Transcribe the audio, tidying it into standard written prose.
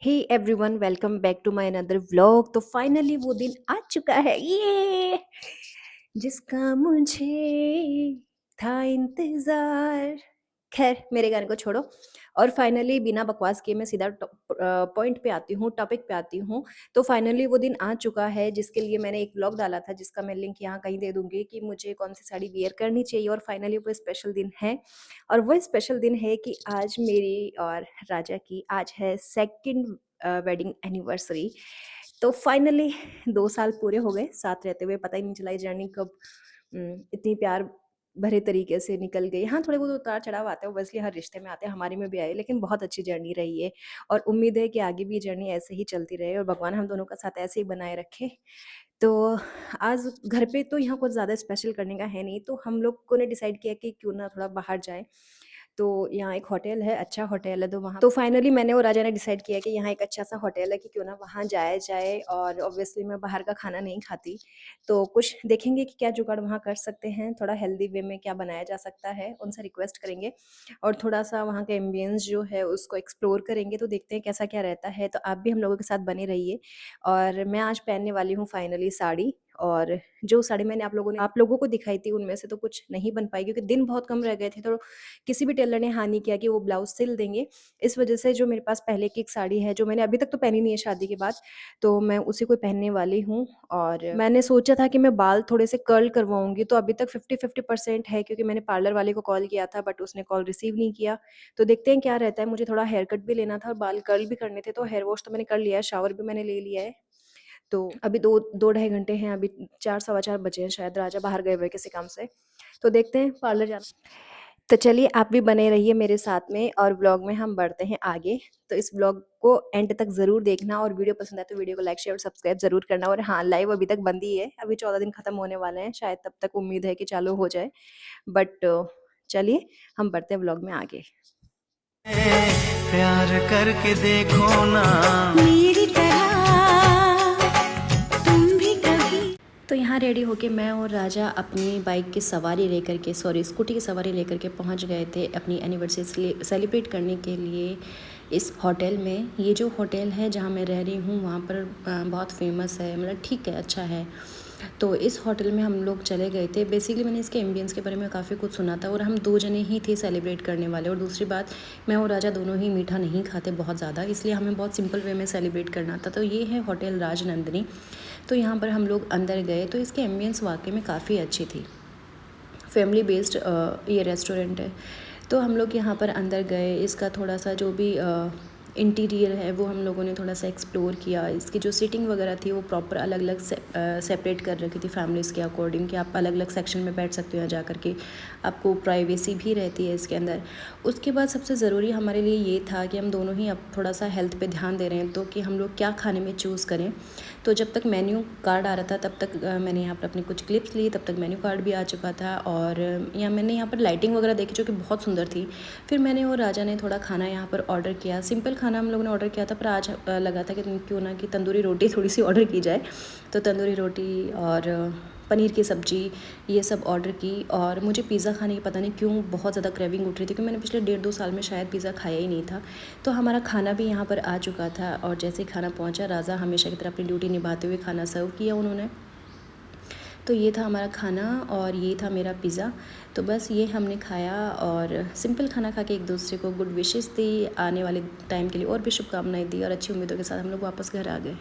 Hey everyone, welcome back to my another vlog. तो finally वो दिन आ चुका है ये जिसका मुझे था इंतजार। खैर, मेरे गाने को छोड़ो। और फाइनली बिना बकवास किए मैं सीधा पॉइंट पे आती हूँ, टॉपिक पे आती हूँ। तो फाइनली वो दिन आ चुका है जिसके लिए मैंने एक व्लॉग डाला था, जिसका मैं लिंक यहाँ कहीं दे दूंगी कि मुझे कौन सी साड़ी वियर करनी चाहिए। और फाइनली वो स्पेशल दिन है। और वो स्पेशल दिन है कि आज मेरी और राजा की आज है सेकंड वेडिंग एनिवर्सरी। तो फाइनली 2 साल पूरे हो गए साथ रहते हुए। पता ही नहीं चला ये जर्नी कब इतनी प्यार भरे तरीके से निकल गई। हाँ, थोड़े बहुत उतार चढ़ाव आते हैं, ऑब्वियसली हर रिश्ते में आते हैं, हमारे में भी आए, लेकिन बहुत अच्छी जर्नी रही है। और उम्मीद है कि आगे भी ये जर्नी ऐसे ही चलती रहे और भगवान हम दोनों का साथ ऐसे ही बनाए रखे। तो आज घर पे तो यहाँ कुछ ज़्यादा स्पेशल करने का है नहीं, तो हम लोगों ने डिसाइड किया कि क्यों ना थोड़ा बाहर जाएँ। तो यहाँ एक होटल है, अच्छा होटल है, तो फाइनली मैंने और राजा ने डिसाइड किया कि यहाँ एक अच्छा-सा होटल है कि क्यों ना वहाँ जाया जाए। और ऑब्वियसली मैं बाहर का खाना नहीं खाती, तो कुछ देखेंगे कि क्या जुगाड़ वहाँ कर सकते हैं, थोड़ा हेल्दी वे में क्या बनाया जा सकता है, उनसे रिक्वेस्ट करेंगे। और थोड़ा-सा वहाँ का एम्बियंस जो है उसको एक्सप्लोर करेंगे, तो देखते हैं कैसा क्या रहता है। तो आप भी हम लोगों के साथ बने रहिए। और मैं आज पहनने वाली हूँ फाइनली साड़ी। और जो साड़ी मैंने आप लोगों को दिखाई थी उनमें से तो कुछ नहीं बन पाई, क्योंकि दिन बहुत कम रह गए थे। तो किसी भी टेलर ने हाँ नहीं किया कि वो ब्लाउज़ सिल देंगे। इस वज़ह से जो मेरे पास पहले की एक साड़ी है, जो मैंने अभी तक तो पहनी नहीं है शादी के बाद, तो मैं उसी को पहनने वाली हूँ। और मैंने सोचा था कि मैं बाल थोड़े से कर्ल करवाऊँगी, तो अभी तक 50-50% है, क्योंकि मैंने पार्लर वाले को कॉल किया था बट उसने कॉल रिसीव नहीं किया। तो देखते हैं क्या रहता है। मुझे थोड़ा हेयर कट भी लेना था और बाल कर्ल भी करने थे, तो हेयर वॉश तो मैंने कर लिया है, शावर भी मैंने ले लिया है। तो अभी 2 ढाई घंटे हैं, अभी 4 सवा 4 बजे हैं शायद, राजा बाहर गए हुए हैं किसी काम से। तो देखते हैं पार्लर जाना। तो चलिए आप भी बने रहिए मेरे साथ में और व्लॉग में हम बढ़ते हैं आगे। तो इस व्लॉग को एंड तक ज़रूर देखना और वीडियो पसंद आए तो वीडियो को लाइक, शेयर और सब्सक्राइब ज़रूर करना। और हाँ, लाइव अभी तक बंद ही है, अभी 14 दिन खत्म होने वाले हैं, शायद तब तक उम्मीद है कि चालू हो जाए। बट चलिए हम बढ़ते हैं व्लॉग में आगे। प्यार करके देखो ना मेरी तरह तुम भी कभी। तो यहाँ रेडी होके मैं और राजा अपनी बाइक की सवारी लेकर के, सॉरी स्कूटी की सवारी लेकर के पहुँच गए थे अपनी एनिवर्सरी सेलिब्रेट करने के लिए इस होटल में। ये जो होटल है जहाँ मैं रह रही हूँ वहाँ पर बहुत फेमस है, मतलब ठीक है, अच्छा है। तो इस होटल में हम लोग चले गए थे। बेसिकली मैंने इसके एम्बियंस के बारे में काफ़ी कुछ सुना था, और हम 2 जने ही थे सेलिब्रेट करने वाले। और दूसरी बात, मैं और राजा दोनों ही मीठा नहीं खाते बहुत ज़्यादा, इसलिए हमें बहुत सिंपल वे में सेलिब्रेट करना था। तो ये है होटल राजनंदिनी। तो यहाँ पर हम लोग अंदर गए, तो इसके एम्बियंस वाकई में काफ़ी अच्छी थी। फैमिली बेस्ड ये रेस्टोरेंट है। तो हम लोग यहाँ पर अंदर गए, इसका थोड़ा सा जो भी इंटीरियर है वो हम लोगों ने थोड़ा सा एक्सप्लोर किया। इसकी जो सीटिंग वगैरह थी वो प्रॉपर अलग अलग सेपरेट कर रखी थी फैमिलीज़ के अकॉर्डिंग, कि आप अलग अलग सेक्शन में बैठ सकते हो यहाँ जा कर के, आपको प्राइवेसी भी रहती है इसके अंदर। उसके बाद सबसे ज़रूरी हमारे लिए ये था कि हम दोनों ही अब थोड़ा सा हेल्थ पे ध्यान दे रहे हैं, तो कि हम लोग क्या खाने में चूज़ करें। तो जब तक मेन्यू कार्ड आ रहा था तब तक मैंने यहाँ पर अपनी कुछ क्लिप्स ली, तब तक मेन्यू कार्ड भी आ चुका था। और मैंने यहाँ पर लाइटिंग वगैरह देखी जो कि बहुत सुंदर थी। फिर मैंने और राजा ने थोड़ा खाना यहाँ पर ऑर्डर किया। सिंपल खाना हम लोगों ने ऑर्डर किया था, पर आज लगा था कि क्यों ना कि तंदूरी रोटी थोड़ी सी ऑर्डर की जाए। तो तंदूरी रोटी और पनीर की सब्ज़ी ये सब ऑर्डर की। और मुझे पिज़्ज़ा खाने की पता नहीं क्यों बहुत ज़्यादा क्रेविंग उठ रही थी, क्योंकि मैंने पिछले 1.5-2 साल में शायद पिज़्ज़ा खाया ही नहीं था। तो हमारा खाना भी यहाँ पर आ चुका था, और जैसे ही खाना पहुँचा, राजा हमेशा की तरह अपनी ड्यूटी निभाते हुए खाना सर्व किया उन्होंने। तो ये था हमारा खाना और ये था मेरा पिज़्ज़ा। तो बस ये हमने खाया और सिंपल खाना खा के एक दूसरे को गुड विशेस दी, आने वाले टाइम के लिए और भी शुभकामनाएं दी, और अच्छी उम्मीदों के साथ हम लोग वापस घर आ गए।